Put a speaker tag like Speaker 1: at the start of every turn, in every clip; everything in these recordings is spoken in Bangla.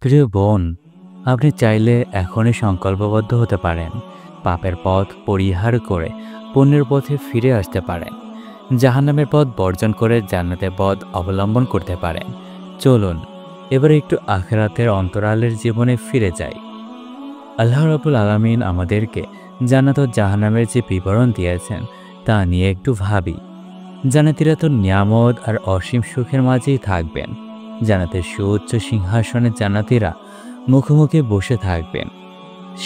Speaker 1: প্রিয় বোন, আপনি চাইলে এখনই সংকল্পবদ্ধ হতে পারেন। পাপের পথ পরিহার করে পুণ্যের পথে ফিরে আসতে পারেন। জাহান্নামের পথ বর্জন করে জান্নাতের পথ অবলম্বন করতে পারেন। চলুন এবারে একটু আখিরাতের অন্তরালের জীবনে ফিরে যাই। আল্লাহ রাব্বুল আলামিন আমাদেরকে জান্নাত ও জাহান্নামের যে বিবরণ দিয়েছেন তা নিয়ে একটু ভাবি। জান্নাতীরা তো নিয়ামত আর অসীম সুখের মাঝেই থাকবেন। জান্নাতের সুউচ্চ সিংহাসনে জান্নাতীরা মুখোমুখি বসে থাকবেন।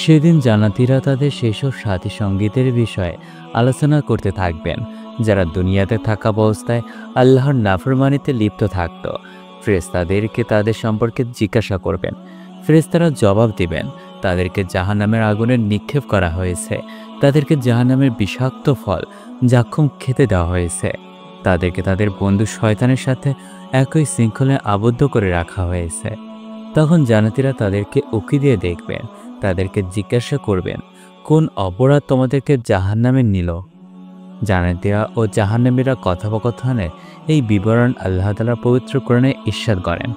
Speaker 1: সেদিন জান্নাতীরা তাদের সেসব সাথী সঙ্গীতের বিষয়ে আলোচনা করতে থাকবেন যারা দুনিয়াতে থাকা অবস্থায় আল্লাহর নাফরমানিতে লিপ্ত থাকত। ফেরেশতাদেরকে তাদের সম্পর্কে জিজ্ঞাসা করবেন। ফেরেশতারা জবাব দিবেন, তাদেরকে জাহান্নামের আগুনে নিক্ষেপ করা হয়েছে। তাদেরকে জাহান্নামের বিষাক্ত ফল জাক্ষুম খেতে দেওয়া হয়েছে। তাদেরকে তাদের বন্ধু শয়তানের সাথে একই শৃঙ্খলে আবদ্ধ করে রাখা হয়েছে। তখন জান্নাতীরা তাদেরকে উকি দিয়ে দেখবেন। তাদেরকে জিজ্ঞাসা করবেন, কোন অপরাধ তোমাদেরকে জাহান্নামে নিল? জান্নাতীরা ও জাহান্নামীরা কথোপকথনে এই বিবরণ আল্লাহ তাআলা পবিত্র কোরআনে ইরশাদ করেন।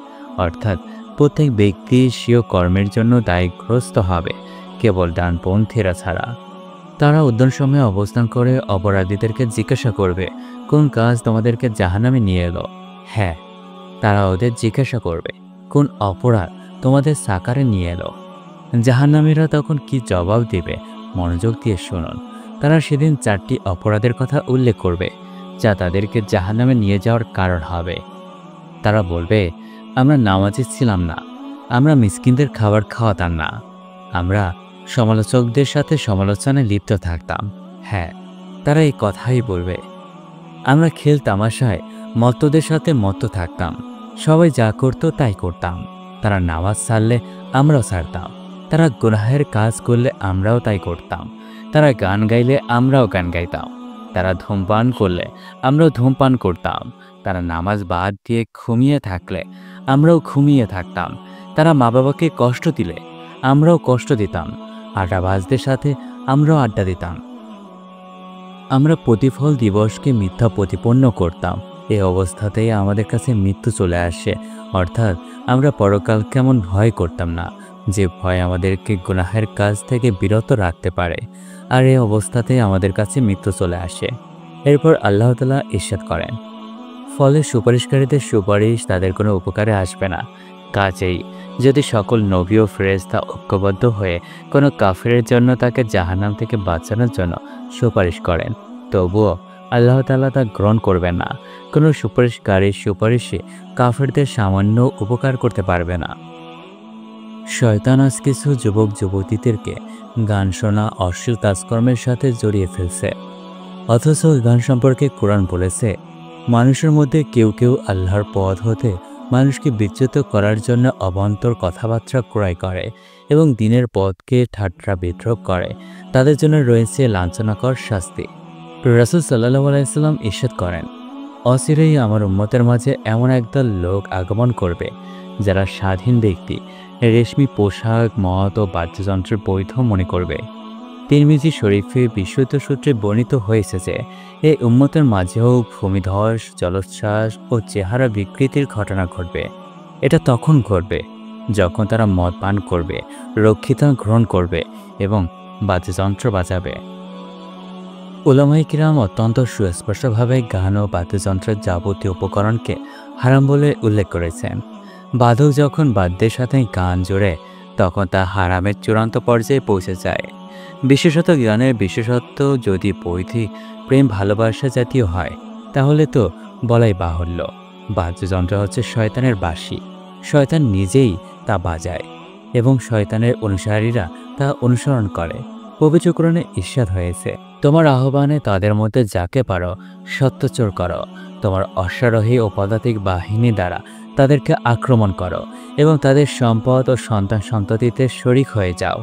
Speaker 1: অর্থাৎ প্রত্যেক ব্যক্তি স্বীয় কর্মের জন্য দায়গ্রস্ত হবে, কেবল ডানপন্থীরা ছাড়া। তারা উদ্যানসমূহে অবস্থান করে অপরাধীদেরকে জিজ্ঞাসা করবে, কোন কাজ তোমাদেরকে জাহান্নামে নিয়ে এলো? হ্যাঁ, তারা ওদের জিজ্ঞাসা করবে, কোন অপরাধ তোমাদের সাকারে নিয়ে এলো? জাহান্নামীরা তখন কি জবাব দিবে মনোযোগ দিয়ে শুনুন। তারা সেদিন 4টি অপরাধের কথা উল্লেখ করবে যা তাদেরকে জাহান্নামে নিয়ে যাওয়ার কারণ হবে। তারা বলবে, আমরা নামাজি ছিলাম না, আমরা মিসকিনদের খাবার খাওয়াতাম না, আমরা সমালোচকদের সাথে সমালোচনায় লিপ্ত থাকতাম। হ্যাঁ, তারা এই কথাই বলবে। আমরা খেল তামাশায় মত্তদের সাথে মত্ত থাকতাম, সবাই যা করতো তাই করতাম। তারা নামাজ ছাড়লে আমরাও ছাড়তাম, তারা গুনাহের কাজ করলে আমরাও তাই করতাম। তারা গান গাইলে আমরাও গান গাইতাম, তারা ধূমপান করলে আমরাও ধূমপান করতাম। তারা নামাজ বাদ দিয়ে ঘুমিয়ে থাকলে আমরাও ঘুমিয়ে থাকতাম। তারা মা বাবাকে কষ্ট দিলে আমরাও কষ্ট দিতাম। আড্ডাবাজদের সাথে আমরাও আড্ডা দিতাম। আমরা প্রতিফল দিবসকে মিথ্যা প্রতিপন্ন করতাম। এই অবস্থাতেই আমাদের কাছে মৃত্যু চলে আসে। অর্থাৎ আমরা পরকাল কেমন ভয় করতাম না, যে ভয় আমাদেরকে গুনাহের কাজ থেকে বিরত রাখতে পারে। আর এই অবস্থাতেই আমাদের কাছে মৃত্যু চলে আসে। এরপর আল্লাহ তাআলা ইরশাদ করেন, ফলে সুপারিশকারীদের সুপারিশ তাদের কোনো উপকারে আসবে না। কাজেই যদি সকল নবী ও ফেরেশতা ঐক্যবদ্ধ হয়ে কোনো কাফিরের জন্য তাকে জাহান্নাম থেকে বাঁচানোর জন্য সুপারিশ করেন, তবুও আল্লাহ তাআলা তা গ্রহণ করবেন না। কোনো সুপারিশকারীর সুপারিশে কাফিরদের সামান্য উপকার করতে পারবে না। শয়তান আজ কিছু যুবক যুবতীদেরকে গান শোনা অশ্লীল কাজকর্মের সাথে জড়িয়ে ফেলছে। অথচ ওই গান সম্পর্কে কোরআন বলেছে, মানুষের মধ্যে কেউ কেউ আল্লাহর পথ হতে মানুষকে বিচ্যুত করার জন্য অবান্তর কথাবার্তা ক্রয় করে এবং দিনের পথকে ঠাট্টা বিদ্রোহ করে। তাদের জন্য রয়েছে লাঞ্ছনাকর শাস্তি। রাসূল সাল্লাল্লাহু আলাইহি সাল্লাম ইরশাদ করেন, অচিরেই আমার উম্মতের মাঝে এমন একদল লোক আগমন করবে যারা স্বাধীন ব্যক্তি রেশমি পোশাক, মদ ও বাদ্যযন্ত্রের বৈধ মনে করবে। তিরমিজি শরীফে বিশুদ্ধ সূত্রে বর্ণিত হয়েছে যে এই উম্মতের মাঝেও ভূমিধস, জলোচ্ছ্বাস ও চেহারা বিকৃতির ঘটনা ঘটবে। এটা তখন ঘটবে যখন তারা মদ পান করবে, রক্ষিতা গ্রহণ করবে এবং বাদ্যযন্ত্র বাজাবে। উলামায়ে কিরাম অত্যন্ত সুস্পষ্টভাবে গান ও বাদ্যযন্ত্রের যাবতীয় উপকরণকে হারাম বলে উল্লেখ করেছেন। বাদক যখন বাদ্যের সাথে গান জোড়ে তখন তা হারামের চূড়ান্ত পর্যায়ে পৌঁছে যায়। বিশেষত গানের বিশেষত্ব যদি বৈধিক প্রেম ভালোবাসা জাতীয় হয় তাহলে তো বলাই বাহুল্য। বাদ্যযন্ত্র হচ্ছে শয়তানের বাঁশি, শয়তান নিজেই তা বাজায় এবং শয়তানের অনুসারীরা তা অনুসরণ করে। পবিত্র কোরআনে ইরশাদ হয়েছে, তোমার আহ্বানে তাদের মধ্যে যাকে পারো সত্যচর করো, তোমার অশ্বারোহী ও পদাতিক বাহিনী দ্বারা তাদেরকে আক্রমণ করো এবং তাদের সম্পদ ও সন্তান সন্ততিতে শরিক হয়ে যাও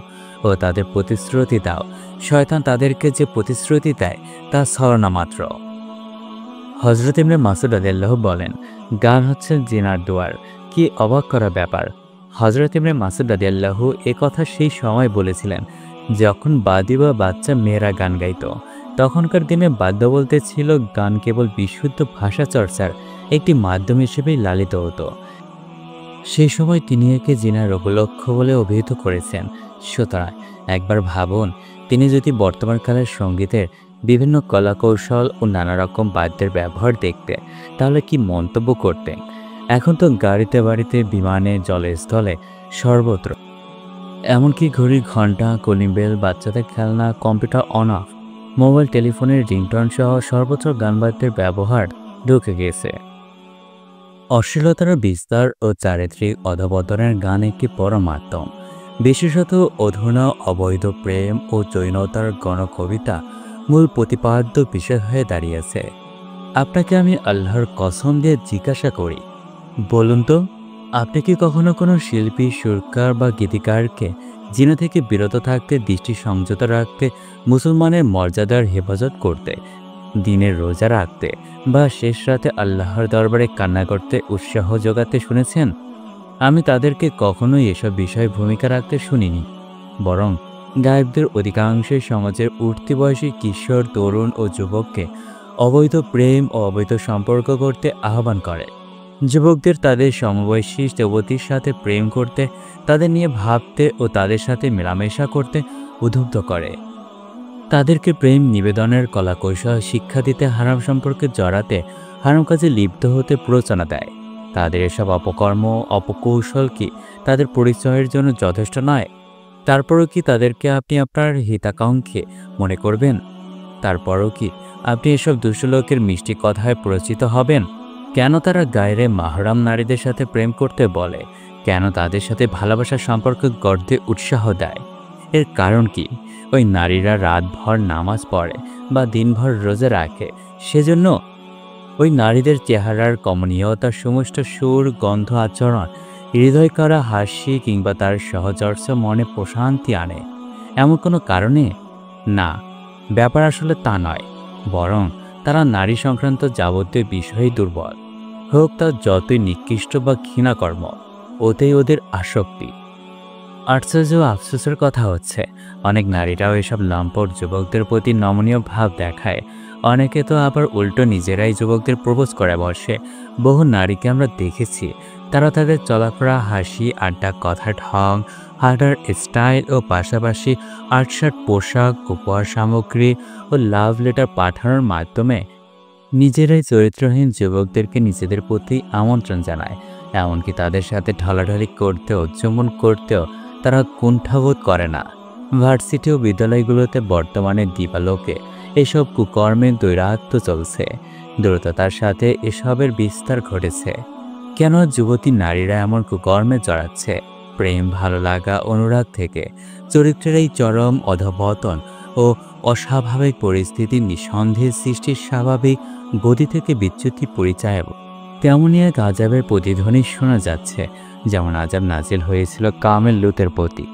Speaker 1: ও তাদের প্রতিশ্রুতি দাও। শয়তান তাদেরকে যে প্রতিশ্রুতি দেয় তা ছলনা মাত্র। হযরত ইবনে মাসউদ রাদিয়াল্লাহু বলেন, গান হচ্ছে জিনার দুয়ার। কি অবাক করা ব্যাপার! হযরত ইবনে মাসউদ রাদিয়াল্লাহু এ কথা সেই সময় বলেছিলেন যখন বাদী বা বাচ্চা মেয়েরা গান গাইত। তখনকার দিনে বাদ্য বলতে ছিল গান কেবল বিশুদ্ধ ভাষা চর্চার একটি মাধ্যম হিসেবেই লালিত হতো। সেই সময় তিনি একে জিনার উপলক্ষ বলে অভিহিত করেছেন। সুতরাং একবার ভাবুন, তিনি যদি বর্তমানকালের সঙ্গীতের বিভিন্ন কলাকৌশল ও নানা রকম বাদ্যের ব্যবহার দেখতে, তাহলে কি মন্তব্য করতেন? এখন তো গাড়িতে বাড়িতে, বিমানে, জলে স্থলে, সর্বত্র, এমনকি ঘড়ির ঘন্টা, কলিং বেল, বাচ্চাদের খেলনা, কম্পিউটার অন অফ, মোবাইল টেলিফোনের রিংটোন সহ সর্বত্র গানবাদ্যের ব্যবহার ঢুকে গেছে। অশ্লীলতার বিস্তার ও চারিত্রিক অধঃপতনের গান একটি বড় মাধ্যম। বিশেষত অধুনা অবৈধ প্রেম ও যৌনতার গণকবিতা মূল প্রতিপাদ্য বিষয় হয়ে দাঁড়িয়েছে। আপনাকে আমি আল্লাহর কসম দিয়ে জিজ্ঞাসা করি, বলুন তো, আপনি কি কখনো কোনো শিল্পী, সুরকার বা গীতিকারকে জিনা থেকে বিরত থাকতে, দৃষ্টি সংযত রাখতে, মুসলমানের মর্যাদার হেফাজত করতে, দিনের রোজা রাখতে বা শেষ রাতে আল্লাহর দরবারে কান্না করতে উৎসাহ যোগাতে শুনেছেন? আমি তাদেরকে কখনোই এসব বিষয়ে ভূমিকা রাখতে শুনিনি। বরং গায়কদের অধিকাংশই সমাজের উঠতি বয়সী কিশোর, তরুণ ও যুবককে অবৈধ প্রেম ও অবৈধ সম্পর্ক করতে আহ্বান করে। যুবকদের তাদের সমবয়সী যুবতীর সাথে প্রেম করতে, তাদের নিয়ে ভাবতে ও তাদের সাথে মেলামেশা করতে উদ্বুদ্ধ করে। তাদেরকে প্রেম নিবেদনের কলাকৌশল শিক্ষা দিতে, হারাম সম্পর্কে জড়াতে, হারাম কাজে লিপ্ত হতে প্ররোচনা দেয়। তাদের এসব অপকর্ম, অপকৌশল কি তাদের পরিচয়ের জন্য যথেষ্ট নয়? তারপরও কি তাদেরকে আপনি আপনার হিতাকাঙ্ক্ষী মনে করবেন? তারপরও কি আপনি এসব দুষ্ট লোকের মিষ্টি কথায় পরিচিত হবেন? কেন তারা গায়রে মাহরাম নারীদের সাথে প্রেম করতে বলে? কেন তাদের সাথে ভালোবাসার সম্পর্ক গড়তে উৎসাহ দেয়? এর কারণ কি? ওই নারীরা রাতভর নামাজ পড়ে বা দিনভর রোজা রাখে, সেজন্য ওই নারীদের চেহারার কমনীয়তা, সমস্ত সুর, গন্ধ, আচরণ, হৃদয় করা হাসি কিংবা তার সহচর্য মনে প্রশান্তি আনে, এমন কোনো কারণে? না, ব্যাপার আসলে তা নয়। বরং তারা নারী সংক্রান্ত যাবতীয় বিষয়েই দুর্বল, হোক তা যতই নিকৃষ্ট বা ঘৃণাকর্ম, ওতেই ওদের আসক্তি। আশ্চর্য আফসোসের কথা হচ্ছে, অনেক নারীরাও এসব লম্পট যুবকদের প্রতি নমনীয় ভাব দেখায়। অনেকে তো আবার উল্টো নিজেরাই যুবকদের প্রপোজ করে বসে। বহু নারীকে আমরা দেখেছি, তারা তাদের চলাফেরা, হাসি, আড্ডা, কথার ঢং, হাঁটার স্টাইল ও পাশাপাশি আটসাট পোশাক, উপহার সামগ্রী ও লাভ লেটার পাঠানোর মাধ্যমে নিজেরাই চরিত্রহীন যুবকদেরকে নিজেদের প্রতি আমন্ত্রণ জানায়। এমনকি তাদের সাথে ঢলাঢলি করতেও, চুম্বন করতেও তারা কুণ্ঠাবোধ করে না। ভার্সিটি ও বিদ্যালয়গুলোতে বর্তমানে দিবালোকে এসব কুকর্মের দৈরাত্ম্য চলছে। দ্রুততার সাথে এসবের বিস্তার ঘটেছে। কেন যুবতী নারীরা এমন কুকর্মে জড়াচ্ছে? প্রেম, ভালো লাগা, অনুরাগ থেকে চরিত্রের এই চরম অধঃপতন ও অস্বাভাবিক পরিস্থিতি নিঃসন্দেহে সৃষ্টির স্বাভাবিক গতি থেকে বিচ্যুতি পরিচায়ক। তেমনই এক আযাবের প্রতিধ্বনি শোনা যাচ্ছে, যেমন আযাব নাজিল হয়েছিল কামেল লুতের প্রতি।